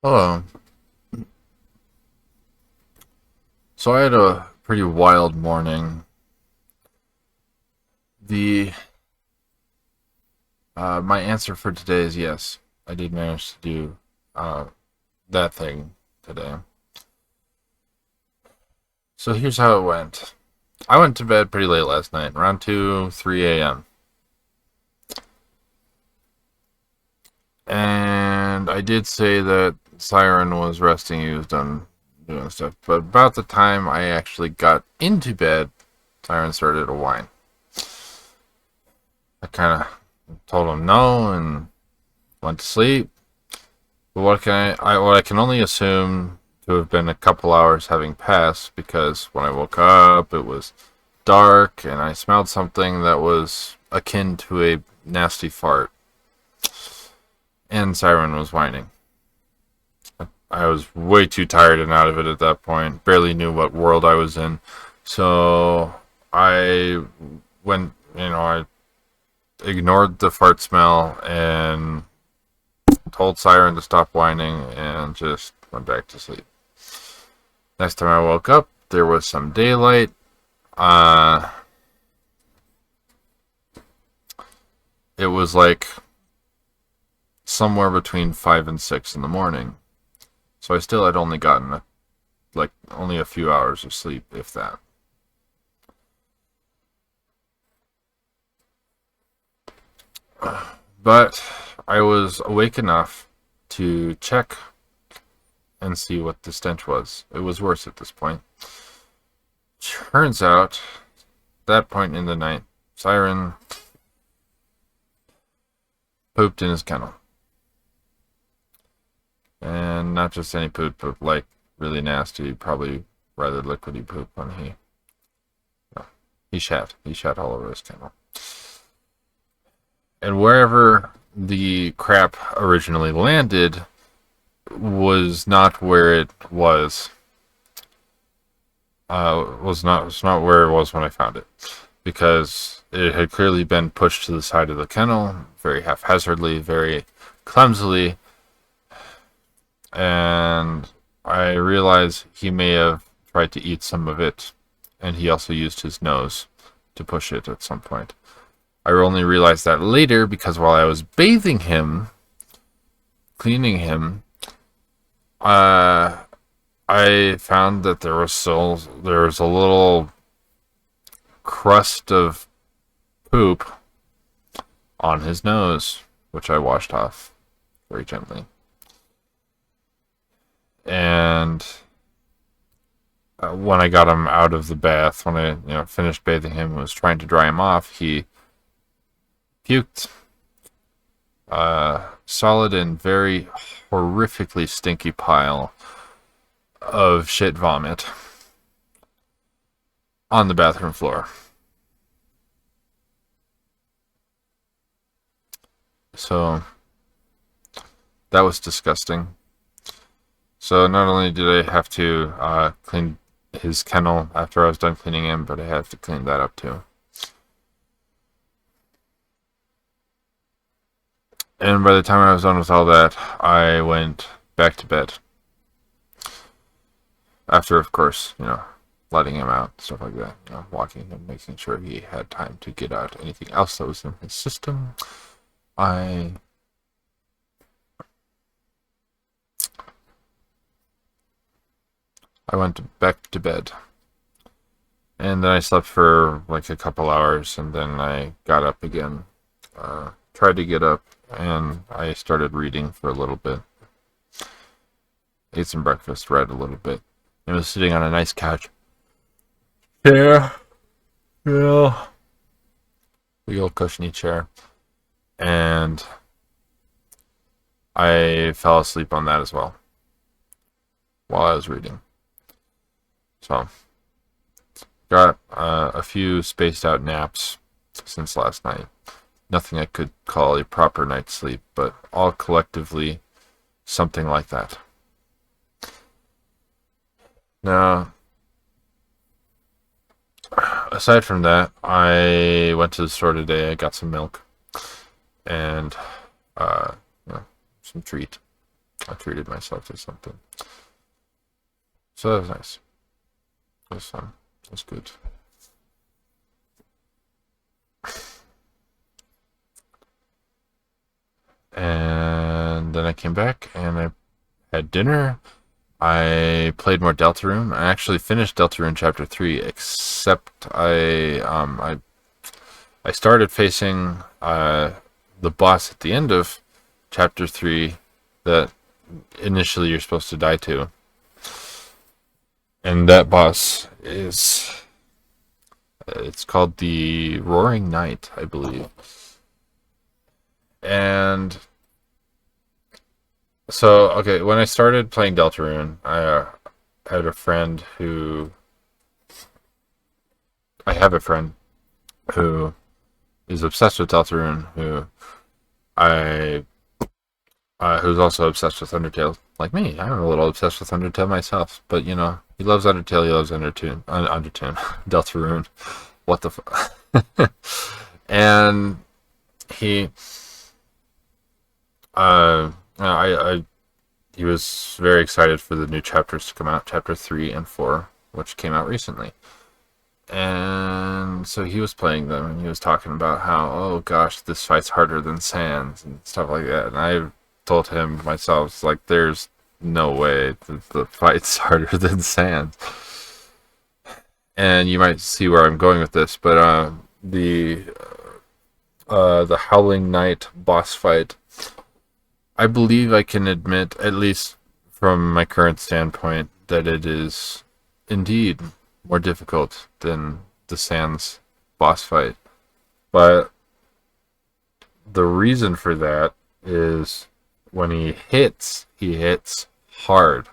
Hello. So I had a pretty wild morning. The My answer for today is yes. I did manage to do uh, that thing today. So here's how it went. I went to bed pretty late last night, around 2, 3 a.m. And I did say that Siren was resting, he was done doing stuff. But about the time I actually got into bed, Siren started to whine. I kind of told him no and went to sleep. But what I can only assume to have been a couple hours having passed, because when I woke up it was dark and I smelled something that was akin to a nasty fart, and Siren was whining. I was way too tired and out of it at that point. Barely knew what world I was in. So I went, I ignored the fart smell and told Siren to stop whining and just went back to sleep. Next time I woke up, there was some daylight. It was like somewhere between 5 and 6 in the morning. So I still had only gotten only a few hours of sleep, if that. But I was awake enough to check and see what the stench was. It was worse at this point. Turns out, that point in the night, Siren pooped in his kennel. And not just any poop, but like really nasty, probably rather liquidy poop when no, he shat. He shat all over his kennel. And wherever the crap originally landed was not where it was. Was not where it was when I found it, because it had clearly been pushed to the side of the kennel very haphazardly, very clumsily, and I realized he may have tried to eat some of it, and he also used his nose to push it at some point. I only realized that later because while I was bathing him, cleaning him, I found that there was a little crust of poop on his nose, which I washed off very gently. And when I got him out of the bath, when I finished bathing him and was trying to dry him off, he puked a solid and very horrifically stinky pile of shit vomit on the bathroom floor. So that was disgusting. So not only did I have to clean his kennel after I was done cleaning him, but I had to clean that up too. And by the time I was done with all that, I went back to bed. After, of course, letting him out, stuff like that. Walking him, making sure he had time to get out anything else that was in his system. I went back to bed. And then I slept for like a couple hours, and then I got up again. Tried to get up, and I started reading for a little bit. Ate some breakfast, read a little bit, and was sitting on a nice couch. Yeah. Yeah. Big old cushiony chair. And I fell asleep on that as well while I was reading. So, got a few spaced out naps since last night. Nothing I could call a proper night's sleep, but all collectively something like that. Now, aside from that, I went to the store today. I got some milk and uh, some treat. I treated myself to something. So that was nice. It was fun. It was good. And then I came back and I had dinner. I played more Deltarune. I actually finished Deltarune Chapter 3, except I started facing the boss at the end of Chapter 3 that initially you're supposed to die to. And that boss is... it's called the Roaring Knight, I believe. And... so, okay, when I started playing Deltarune, I had a friend who... I have a friend who is obsessed with Deltarune, who's also obsessed with Undertale, like me. I'm a little obsessed with Undertale myself, but you know, he loves Undertale, he loves Undertune, Deltarune. What the and he, he was very excited for the new chapters to come out, Chapter 3 and 4, which came out recently. And so he was playing them, and he was talking about how, oh gosh, this fight's harder than Sans and stuff like that. And I told him myself, like, there's no way that the fight's harder than Sans. And you might see where I'm going with this, but the Howling Knight boss fight, I believe I can admit, at least from my current standpoint, that it is indeed more difficult than the Sans boss fight. But the reason for that is when he hits hard.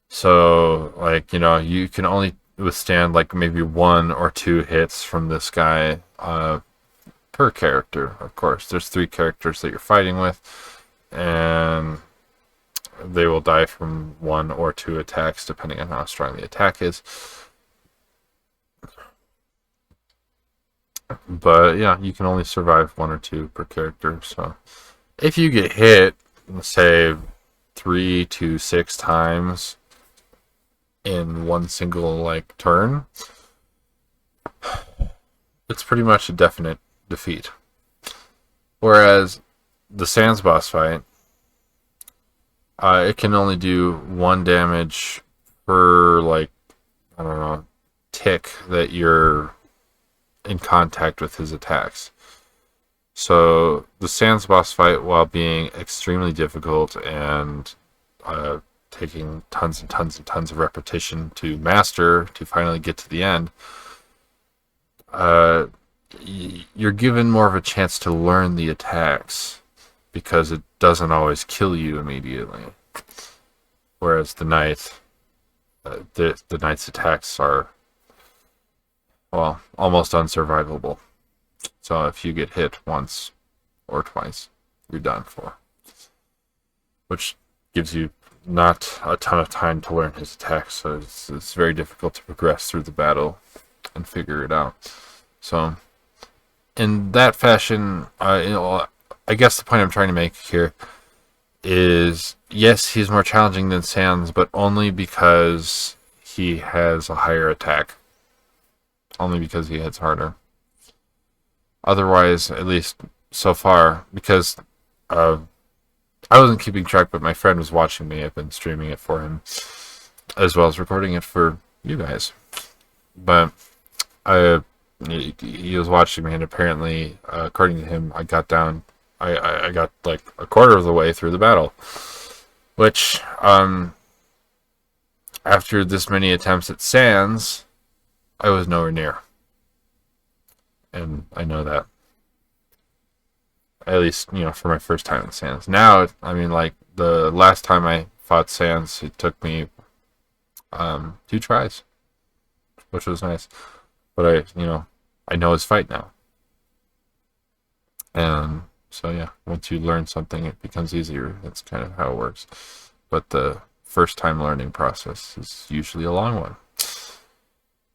So, like, you know, you can only withstand like maybe 1 or 2 hits from this guy per character, of course. There's 3 characters that you're fighting with, and they will die from 1 or 2 attacks, depending on how strong the attack is. But yeah, you can only survive 1 or 2 per character. So if you get hit, say 3 to 6 times in one single like turn, it's pretty much a definite defeat. Whereas the Sans boss fight, it can only do 1 damage per, like, I don't know, tick that you're in contact with his attacks. So the Sans boss fight, while being extremely difficult and taking tons and tons and tons of repetition to master to finally get to the end, you're given more of a chance to learn the attacks because it doesn't always kill you immediately. Whereas the Knight, the Knight's attacks are, well, almost unsurvivable. So if you get hit once or twice, you're done for. Which gives you not a ton of time to learn his attacks, so it's very difficult to progress through the battle and figure it out. So in that fashion, I guess the point I'm trying to make here is, yes, he's more challenging than Sans, but only because he has a higher attack. Only because he hits harder. Otherwise, at least so far, because I wasn't keeping track, but my friend was watching me. I've been streaming it for him, as well as recording it for you guys. But he was watching me, and apparently, according to him, I got like a quarter of the way through the battle. Which, after this many attempts at Sans, I was nowhere near. And I know that. At least, you know, for my first time at Sans. Now, I mean, like, the last time I fought Sans, it took me 2 tries. Which was nice. But I know his fight now. And so, yeah, once you learn something, it becomes easier. That's kind of how it works. But the first time learning process is usually a long one.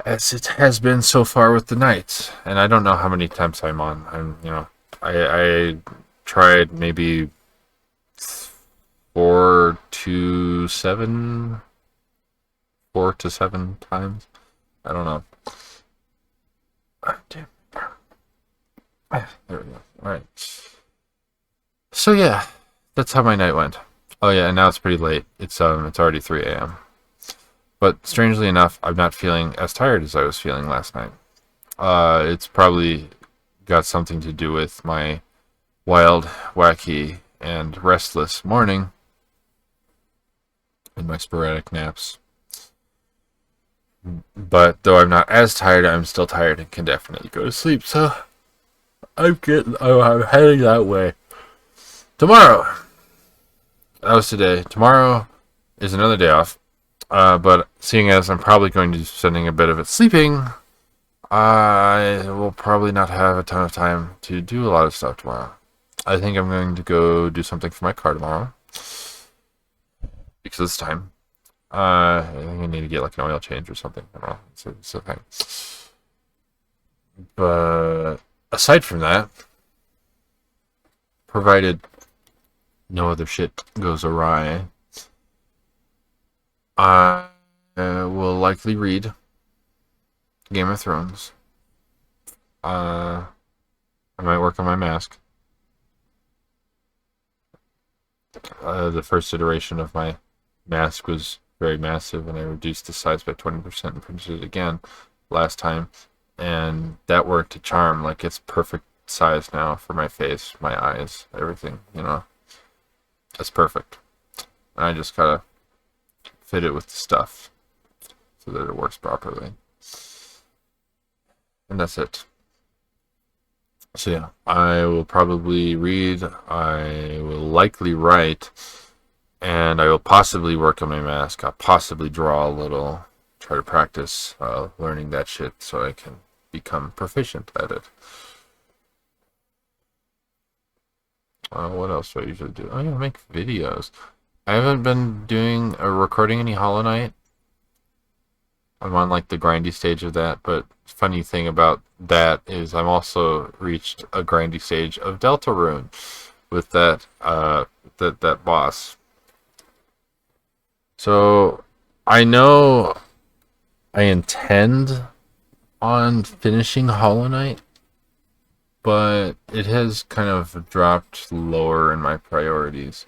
As it has been so far with the Knights. And I don't know how many attempts I'm on. I tried maybe 4 4 to 7 times. I don't know. Damn. There we go. All right. So yeah, that's how my night went. Oh yeah, and now it's pretty late. It's already 3 a.m. But strangely enough, I'm not feeling as tired as I was feeling last night. It's probably got something to do with my wild, wacky, and restless morning and my sporadic naps. But though I'm not as tired, I'm still tired and can definitely go to sleep. So I'm heading that way. Tomorrow. That was today. Tomorrow is another day off. But seeing as I'm probably going to be spending a bit of it sleeping, I will probably not have a ton of time to do a lot of stuff tomorrow. I think I'm going to go do something for my car tomorrow because it's time. I think I need to get like an oil change or something. I don't know. It's a thing. But aside from that, provided no other shit goes awry, I will likely read Game of Thrones. I might work on my mask. The first iteration of my mask was very massive, and I reduced the size by 20% and printed it again last time, and that worked a charm. Like, it's perfect size now for my face, my eyes, everything, It's perfect. And I just gotta fit it with the stuff so that it works properly. And that's it. So yeah, I will probably read, I will likely write, and I will possibly work on my mask. I'll possibly draw a little, try to practice learning that shit so I can become proficient at it. What else do I usually do? Oh yeah, make videos. I haven't been doing or recording any Hollow Knight. I'm on like the grindy stage of that, but funny thing about that is I'm also reached a grindy stage of Deltarune with that that boss. So I know I intend on finishing Hollow Knight, but it has kind of dropped lower in my priorities.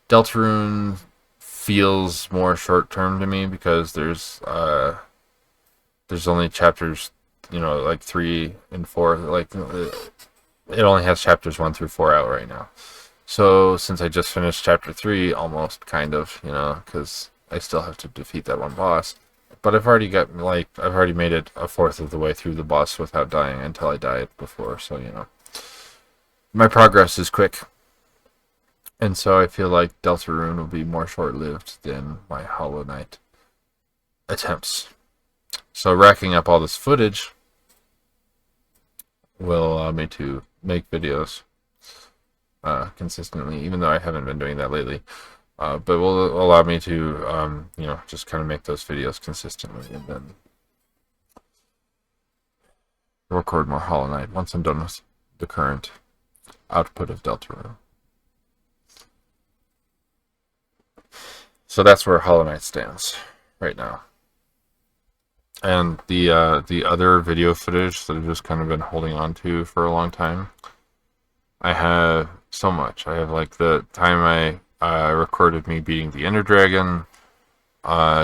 Deltarune feels more short term to me because there's only chapters, like 3 and 4. Like it only has chapters 1 through 4 out right now. So since I just finished chapter 3, almost kind of, because I still have to defeat that one boss. But I've already made it a fourth of the way through the boss without dying until I died before. So my progress is quick. And so I feel like Deltarune will be more short-lived than my Hollow Knight attempts. So racking up all this footage will allow me to make videos consistently, even though I haven't been doing that lately. But will allow me to, just kind of make those videos consistently and then record more Hollow Knight once I'm done with the current output of Deltarune. So that's where Hollow Knight stands right now. And the other video footage that I've just kind of been holding on to for a long time, I have so much. I have like the time I recorded me beating the Ender Dragon,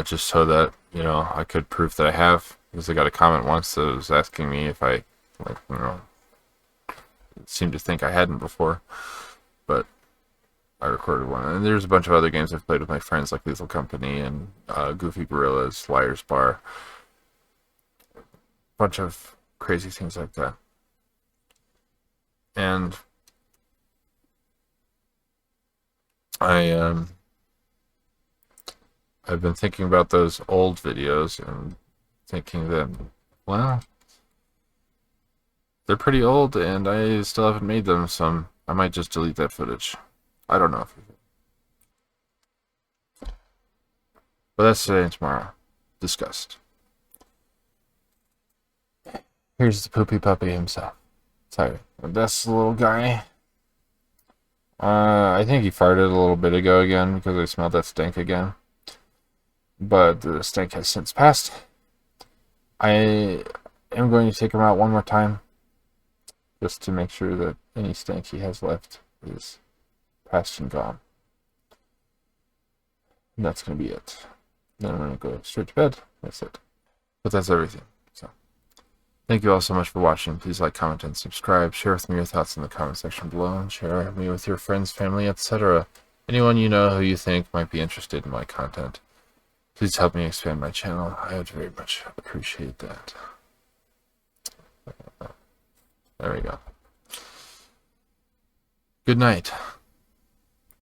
just so that I could prove that I have. Because I got a comment once that was asking me if I seemed to think I hadn't before, but I recorded one. And there's a bunch of other games I've played with my friends, like Lethal Company and Goofy Gorillas, Liar's Bar. Bunch of crazy things like that. And I've been thinking about those old videos and thinking that, well, they're pretty old and I still haven't made them, so I might just delete that footage. I don't know. But that's today and tomorrow. Discussed. Here's the poopy puppy himself. Sorry. That's the little guy. I think he farted a little bit ago again because I smelled that stink again. But the stink has since passed. I am going to take him out one more time just to make sure that any stink he has left is past and gone. And that's going to be it. Then I'm going to go straight to bed. That's it. But that's everything. So, thank you all so much for watching. Please like, comment, and subscribe. Share with me your thoughts in the comment section below. And share me with your friends, family, etc. Anyone you know who you think might be interested in my content. Please help me expand my channel. I would very much appreciate that. There we go. Good night.